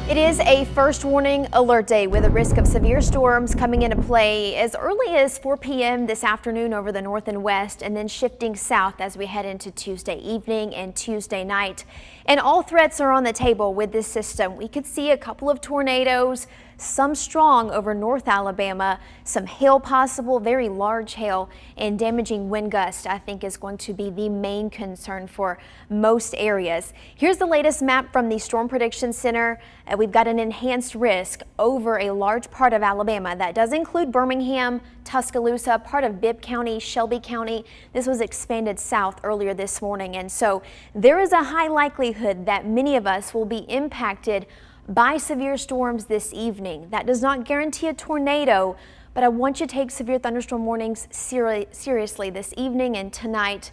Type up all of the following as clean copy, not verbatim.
It is a first warning alert day with a risk of severe storms coming into play as early as 4 p.m. this afternoon over the north and west, and then shifting south as we head into Tuesday evening and Tuesday night. And all threats are on the table with this system. We could see a couple of tornadoes, some strong over North Alabama, some hail possible, very large hail, and damaging wind gusts I think is going to be the main concern for most areas. Here's the latest map from the Storm Prediction Center. We've got an enhanced risk over a large part of Alabama. That does include Birmingham, Tuscaloosa, part of Bibb County, Shelby County. This was expanded south earlier this morning, and so there is a high likelihood that many of us will be impacted by severe storms this evening. That does not guarantee a tornado, but I want you to take severe thunderstorm warnings seriously this evening and tonight.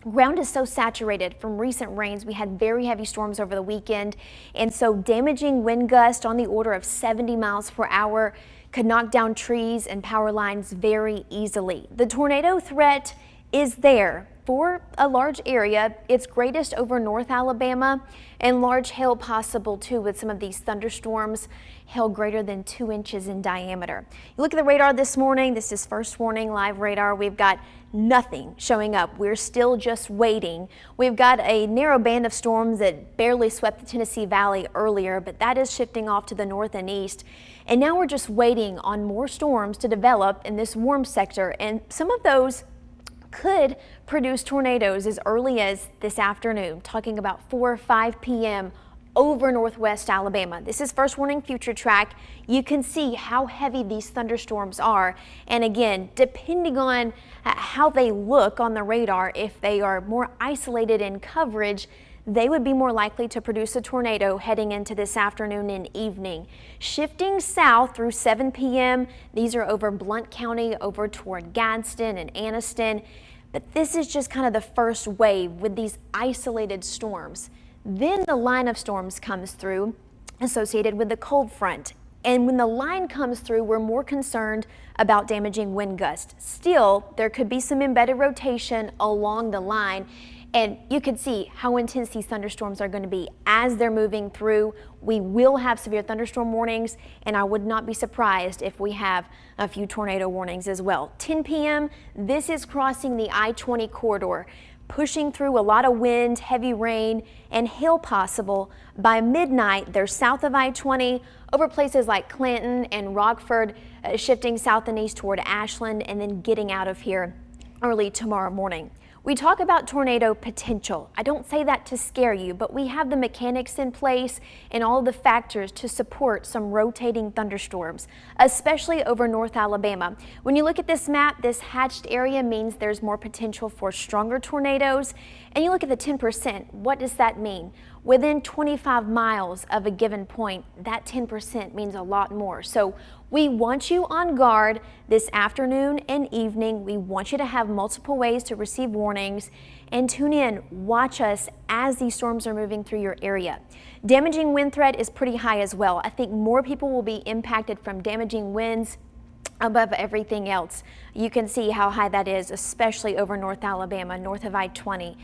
Ground is so saturated from recent rains. We had very heavy storms over the weekend, and so damaging wind gusts on the order of 70 miles per hour could knock down trees and power lines very easily. The tornado threat is there for a large area. It's greatest over North Alabama, and large hail possible too with some of these thunderstorms. Hail greater than 2 inches in diameter. You look at the radar this morning. This is first warning live radar. We've got nothing showing up. We're still just waiting. We've got a narrow band of storms that barely swept the Tennessee Valley earlier, but that is shifting off to the north and east. And now we're just waiting on more storms to develop in this warm sector, and some of those could produce tornadoes as early as this afternoon, talking about 4 or 5 p.m. over northwest Alabama. This is first warning future track. You can see how heavy these thunderstorms are, and again, depending on how they look on the radar, if they are more isolated in coverage, they would be more likely to produce a tornado heading into this afternoon and evening. Shifting south through 7 p.m. These are over Blount County, over toward Gadsden and Anniston. But this is just kind of the first wave with these isolated storms. Then the line of storms comes through associated with the cold front. And when the line comes through, we're more concerned about damaging wind gusts. Still, there could be some embedded rotation along the line. And you can see how intense these thunderstorms are going to be as they're moving through. We will have severe thunderstorm warnings, and I would not be surprised if we have a few tornado warnings as well. 10 p.m., this is crossing the I-20 corridor, pushing through a lot of wind, heavy rain, and hail possible. By midnight, they're south of I-20 over places like Clanton and Rockford, shifting south and east toward Ashland, and then getting out of here early tomorrow morning. We talk about tornado potential. I don't say that to scare you, but we have the mechanics in place and all the factors to support some rotating thunderstorms, especially over North Alabama. When you look at this map, this hatched area means there's more potential for stronger tornadoes. And you look at the 10%, what does that mean? Within 25 miles of a given point, that 10% means a lot more. So we want you on guard this afternoon and evening. We want you to have multiple ways to receive warnings, and tune in, watch us as these storms are moving through your area. Damaging wind threat is pretty high as well. I think more people will be impacted from damaging winds above everything else. You can see how high that is, especially over North Alabama, north of I-20.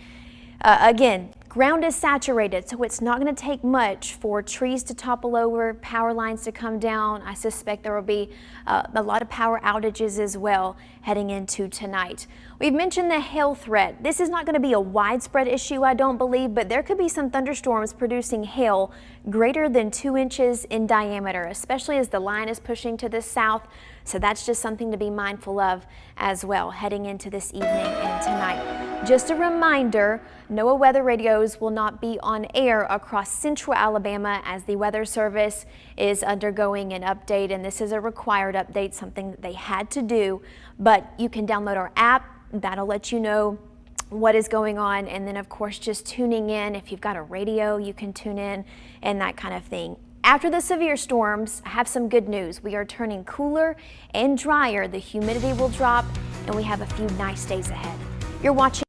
Again, ground is saturated, so it's not going to take much for trees to topple over, power lines to come down. I suspect there will be a lot of power outages as well heading into tonight. We've mentioned the hail threat. This is not going to be a widespread issue, I don't believe, but there could be some thunderstorms producing hail greater than 2 inches in diameter, especially as the line is pushing to the south. So that's just something to be mindful of as well heading into this evening and tonight. Just a reminder, NOAA weather radios will not be on air across central Alabama as the Weather Service is undergoing an update, and this is a required update, something that they had to do. But you can download our app. That'll let you know what is going on, and then of course just tuning in. If you've got a radio, you can tune in and that kind of thing. After the severe storms, I have some good news. We are turning cooler and drier. The humidity will drop, and we have a few nice days ahead. You're watching